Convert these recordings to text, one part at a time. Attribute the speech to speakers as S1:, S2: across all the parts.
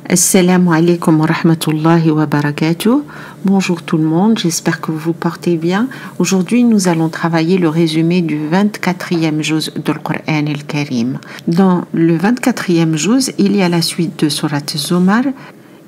S1: Assalamu alaikum wa rahmatullahi wa barakatuh. Bonjour tout le monde, j'espère que vous vous portez bien. Aujourd'hui, nous allons travailler le résumé du 24e juz du Coran al-Karim. Dans le 24e juz, il y a la suite de Surat Zumar.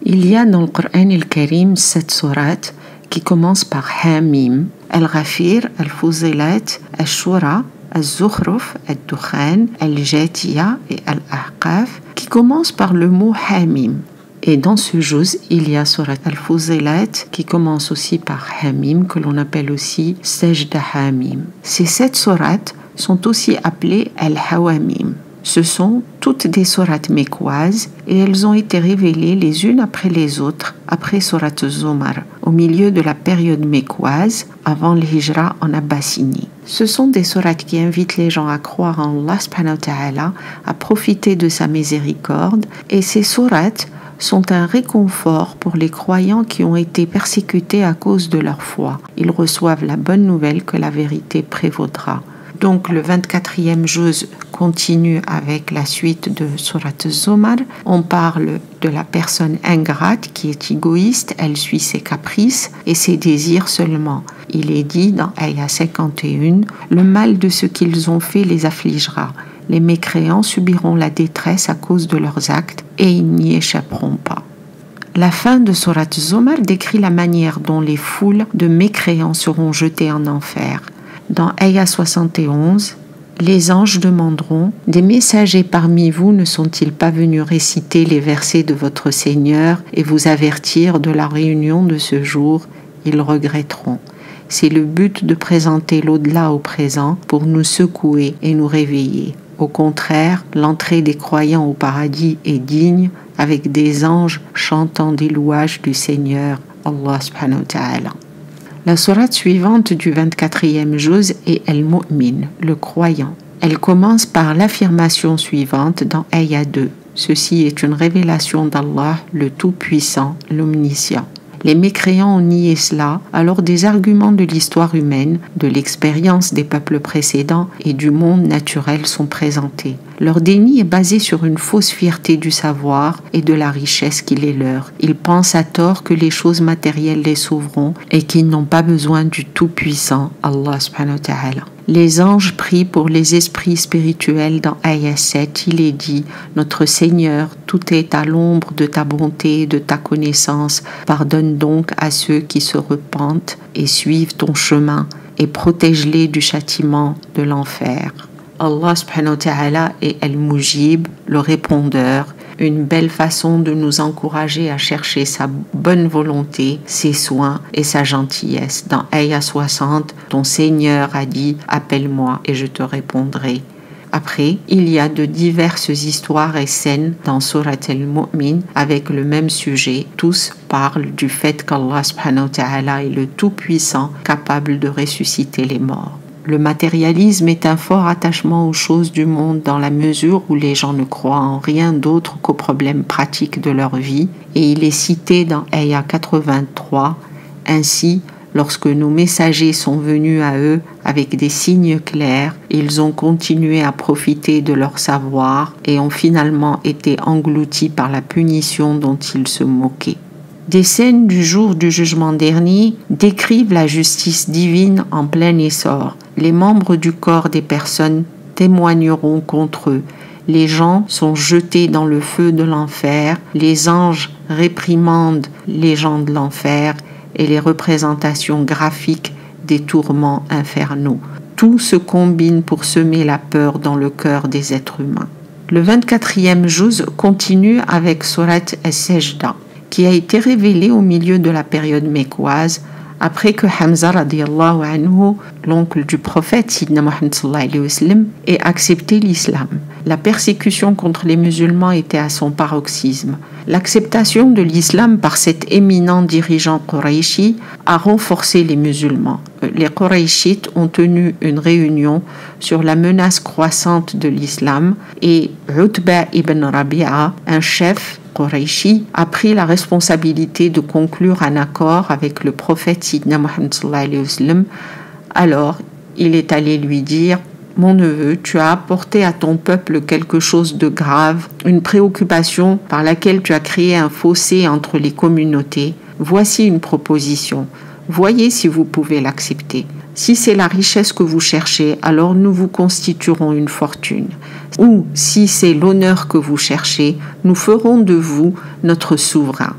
S1: Il y a dans le Coran al-Karim 7 sourates qui commencent par Hamim, Al-Ghafir, Al-Fuzilat, Al-Shura, Al-Zukhruf, Al-Dukhan, Al-Jathiya et Al-Ahqaf qui commencent par le mot Hamim. Et dans ce juz, il y a Surat Al-Fuzilat qui commence aussi par Hamim, que l'on appelle aussi Sajda Hamim. Ces 7 sourates sont aussi appelées Al-Hawamim. Ce sont toutes des sourates mécoises et elles ont été révélées les unes après les autres après Surat Zumar, au milieu de la période mécoise, avant l'Hijra en Abyssinie. Ce sont des sourates qui invitent les gens à croire en Allah subhanahu wa ta'ala, à profiter de sa miséricorde, et ces sourates sont un réconfort pour les croyants qui ont été persécutés à cause de leur foi. Ils reçoivent la bonne nouvelle que la vérité prévaudra. Donc le 24e juz continue avec la suite de Surat Zumar. On parle de la personne ingrate qui est égoïste, elle suit ses caprices et ses désirs seulement. Il est dit dans Ayah 51, « Le mal de ce qu'ils ont fait les affligera. Les mécréants subiront la détresse à cause de leurs actes et ils n'y échapperont pas. » La fin de Surat Zumar décrit la manière dont les foules de mécréants seront jetés en enfer. Dans Ayah 71, les anges demanderont « Des messagers parmi vous ne sont-ils pas venus réciter les versets de votre Seigneur et vous avertir de la réunion de ce jour ?» Ils regretteront. C'est le but de présenter l'au-delà au présent pour nous secouer et nous réveiller. Au contraire, l'entrée des croyants au paradis est digne avec des anges chantant des louages du Seigneur, Allah subhanahu wa ta'ala. La sourate suivante du 24e juz est Al-Mu'min, le croyant. Elle commence par l'affirmation suivante dans Ayah 2. Ceci est une révélation d'Allah, le Tout-Puissant, l'Omniscient. Les mécréants ont nié cela, alors des arguments de l'histoire humaine, de l'expérience des peuples précédents et du monde naturel sont présentés. Leur déni est basé sur une fausse fierté du savoir et de la richesse qu'il est leur. Ils pensent à tort que les choses matérielles les sauveront et qu'ils n'ont pas besoin du Tout-Puissant, Allah subhanahu wa ta'ala. Les anges prient pour les esprits spirituels dans Ayah 7. Il est dit « Notre Seigneur, tout est à l'ombre de ta bonté et de ta connaissance. Pardonne donc à ceux qui se repentent et suivent ton chemin et protège-les du châtiment de l'enfer. » Allah subhanahu wa ta'ala est Al-Mujib, le répondeur, une belle façon de nous encourager à chercher sa bonne volonté, ses soins et sa gentillesse. Dans Ayah 60, ton Seigneur a dit « Appelle-moi et je te répondrai ». Après, il y a de diverses histoires et scènes dans Surat Al-Mu'min avec le même sujet. Tous parlent du fait qu'Allah subhanahu wa ta'ala est le Tout-Puissant, capable de ressusciter les morts. Le matérialisme est un fort attachement aux choses du monde dans la mesure où les gens ne croient en rien d'autre qu'aux problèmes pratiques de leur vie, et il est cité dans Ayah 83, ainsi, lorsque nos messagers sont venus à eux avec des signes clairs, ils ont continué à profiter de leur savoir et ont finalement été engloutis par la punition dont ils se moquaient. Des scènes du jour du jugement dernier décrivent la justice divine en plein essor. Les membres du corps des personnes témoigneront contre eux. Les gens sont jetés dans le feu de l'enfer. Les anges réprimandent les gens de l'enfer et les représentations graphiques des tourments infernaux. Tout se combine pour semer la peur dans le cœur des êtres humains. Le 24e juz continue avec Surat As-Sajda, qui a été révélé au milieu de la période mécoise, après que Hamza radiyallahu anhu, l'oncle du prophète Sidna Muhammad sallallahu alayhi wa sallam, ait accepté l'islam. La persécution contre les musulmans était à son paroxysme. L'acceptation de l'islam par cet éminent dirigeant Qurayshi a renforcé les musulmans. Les Qurayshites ont tenu une réunion sur la menace croissante de l'islam et Utba ibn Rabi'a, un chef Qurayshi, a pris la responsabilité de conclure un accord avec le prophète Sidna Muhammad sallallahu alayhi wa sallam. Alors, il est allé lui dire mon neveu, tu as apporté à ton peuple quelque chose de grave, une préoccupation par laquelle tu as créé un fossé entre les communautés. Voici une proposition. Voyez si vous pouvez l'accepter. Si c'est la richesse que vous cherchez, alors nous vous constituerons une fortune. Ou si c'est l'honneur que vous cherchez, nous ferons de vous notre souverain.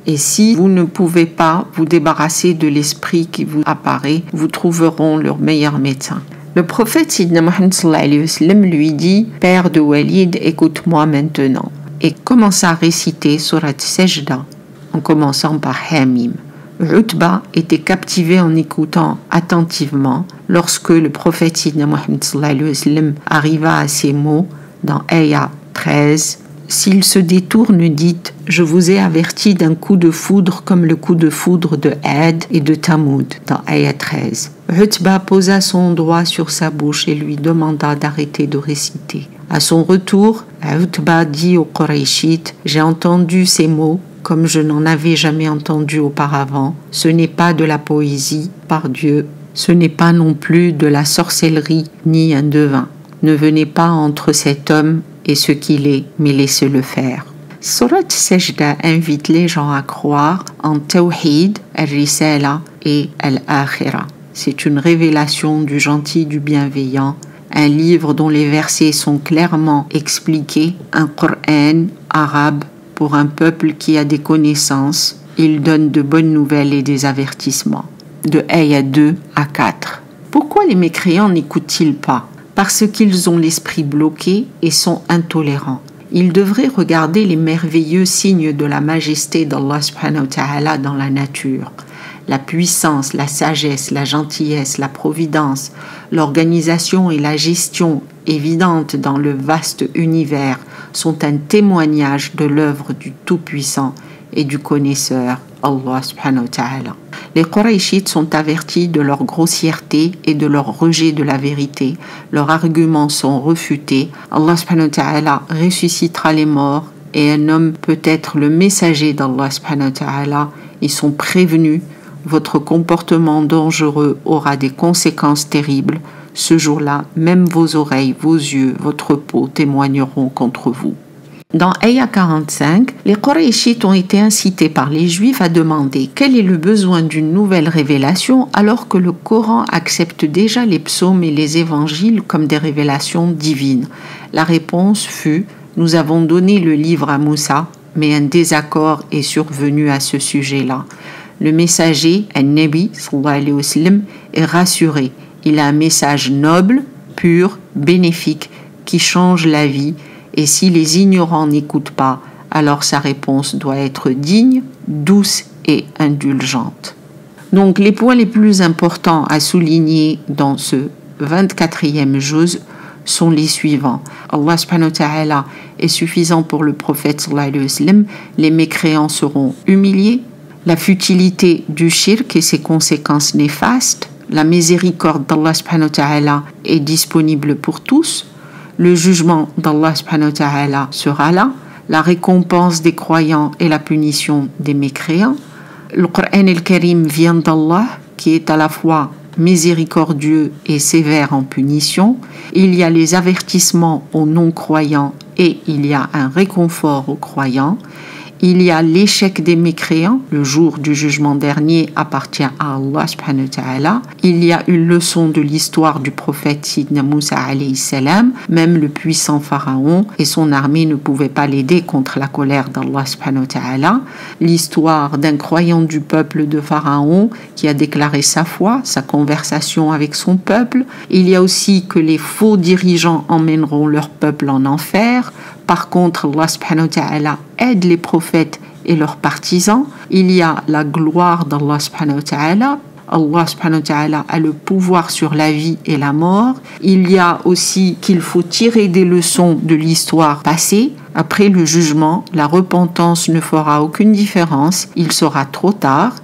S1: Et si vous ne pouvez pas vous débarrasser de l'esprit qui vous apparaît, vous trouverons leur meilleur médecin. Le prophète Sidna Muhammad sallallahu alayhi wa sallam lui dit « Père de Walid, écoute-moi maintenant » et commence à réciter Surat Sajda en commençant par Hamim. Utba était captivé en écoutant attentivement lorsque le prophète Sidna Muhammad sallallahu alayhi wa sallam arriva à ces mots dans Ayah 13. S'il se détourne, dites « Je vous ai averti d'un coup de foudre comme le coup de foudre de Ad et de Tamoud » dans Ayah 13. Utba posa son doigt sur sa bouche et lui demanda d'arrêter de réciter. À son retour, Utba dit aux Qurayshites « J'ai entendu ces mots comme je n'en avais jamais entendu auparavant. Ce n'est pas de la poésie, par Dieu. Ce n'est pas non plus de la sorcellerie ni un devin. Ne venez pas entre cet homme et ce qu'il est, mais laissez-le faire. » Surat Sajda invite les gens à croire en Tawhid, Al-Risala et Al-Akhira. C'est une révélation du gentil, du bienveillant, un livre dont les versets sont clairement expliqués, un Coran arabe pour un peuple qui a des connaissances. Il donne de bonnes nouvelles et des avertissements. De Ayah 2 à 4. Pourquoi les mécréants n'écoutent-ils pas ? Parce qu'ils ont l'esprit bloqué et sont intolérants. Ils devraient regarder les merveilleux signes de la majesté d'Allah subhanahu wa ta'ala dans la nature. La puissance, la sagesse, la gentillesse, la providence, l'organisation et la gestion évidente dans le vaste univers sont un témoignage de l'œuvre du Tout-Puissant et du connaisseur, Allah subhanahu wa ta'ala. Les Qurayshites sont avertis de leur grossièreté et de leur rejet de la vérité. Leurs arguments sont refutés. Allah subhanahu wa ta'ala ressuscitera les morts et un homme peut être le messager d'Allah subhanahu wa ta'ala. Ils sont prévenus. Votre comportement dangereux aura des conséquences terribles. Ce jour-là, même vos oreilles, vos yeux, votre peau témoigneront contre vous. Dans Ayah 45, les Qurayshites ont été incités par les Juifs à demander quel est le besoin d'une nouvelle révélation alors que le Coran accepte déjà les psaumes et les évangiles comme des révélations divines. La réponse fut « Nous avons donné le livre à Moussa, mais un désaccord est survenu à ce sujet-là. » Le messager, An-Nabi, sallallahu alayhi wa sallam, est rassuré. Il a un message noble, pur, bénéfique, qui change la vie. Et si les ignorants n'écoutent pas, alors sa réponse doit être digne, douce et indulgente. Donc les points les plus importants à souligner dans ce 24e juz sont les suivants. Allah subhanahu wa ta'ala est suffisant pour le prophète sallallahu alayhi wa sallam. Les mécréants seront humiliés. La futilité du shirk et ses conséquences néfastes. La miséricorde d'Allah subhanahu wa ta'ala est disponible pour tous. Le jugement d'Allah subhanahu wa ta'ala sera là, la récompense des croyants et la punition des mécréants. Le Coran al-Karim vient d'Allah, qui est à la fois miséricordieux et sévère en punition. Il y a les avertissements aux non-croyants et il y a un réconfort aux croyants. Il y a l'échec des mécréants, le jour du jugement dernier appartient à Allah subhanahu wa ta'ala. Il y a une leçon de l'histoire du prophète Sidna Moussa alayhi salam. Même le puissant pharaon et son armée ne pouvaient pas l'aider contre la colère d'Allah subhanahu wa ta'ala. L'histoire d'un croyant du peuple de Pharaon qui a déclaré sa foi, sa conversation avec son peuple. Il y a aussi que les faux dirigeants emmèneront leur peuple en enfer. Par contre, Allah subhanahu wa ta'ala aide les prophètes et leurs partisans. Il y a la gloire d'Allah subhanahu wa ta'ala. Allah subhanahu wa ta'ala a le pouvoir sur la vie et la mort. Il y a aussi qu'il faut tirer des leçons de l'histoire passée. Après le jugement, la repentance ne fera aucune différence. Il sera trop tard.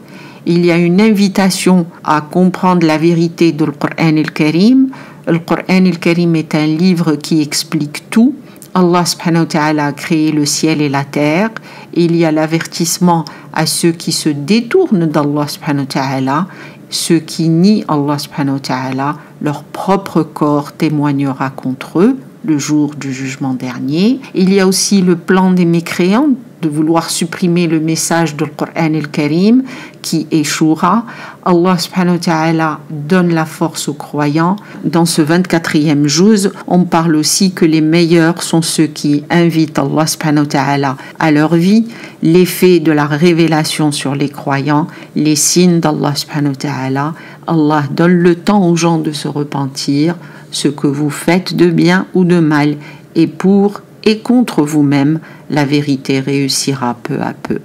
S1: Il y a une invitation à comprendre la vérité du Coran al-Karim. Le Coran al-Karim est un livre qui explique tout. Allah subhanahu wa ta'ala a créé le ciel et la terre. Il y a l'avertissement à ceux qui se détournent d'Allah subhanahu wa ta'ala, ceux qui nient Allah subhanahu wa ta'ala, leur propre corps témoignera contre eux le jour du jugement dernier. Il y a aussi le plan des mécréants de vouloir supprimer le message du Coran al-Karim qui échouera. Allah subhanahu wa ta'ala donne la force aux croyants. Dans ce 24e juz, on parle aussi que les meilleurs sont ceux qui invitent Allah subhanahu wa ta'ala à leur vie, l'effet de la révélation sur les croyants, les signes d'Allah subhanahu wa ta'ala. Allah donne le temps aux gens de se repentir, ce que vous faites de bien ou de mal, et pour et contre vous-même, la vérité réussira peu à peu.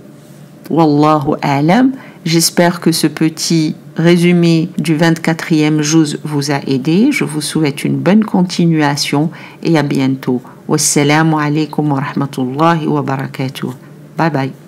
S1: Wallahu a'lam. J'espère que ce petit résumé du 24e juz vous a aidé. Je vous souhaite une bonne continuation et à bientôt. Wassalamu alaikum wa rahmatullahi wa barakatuh. Bye bye.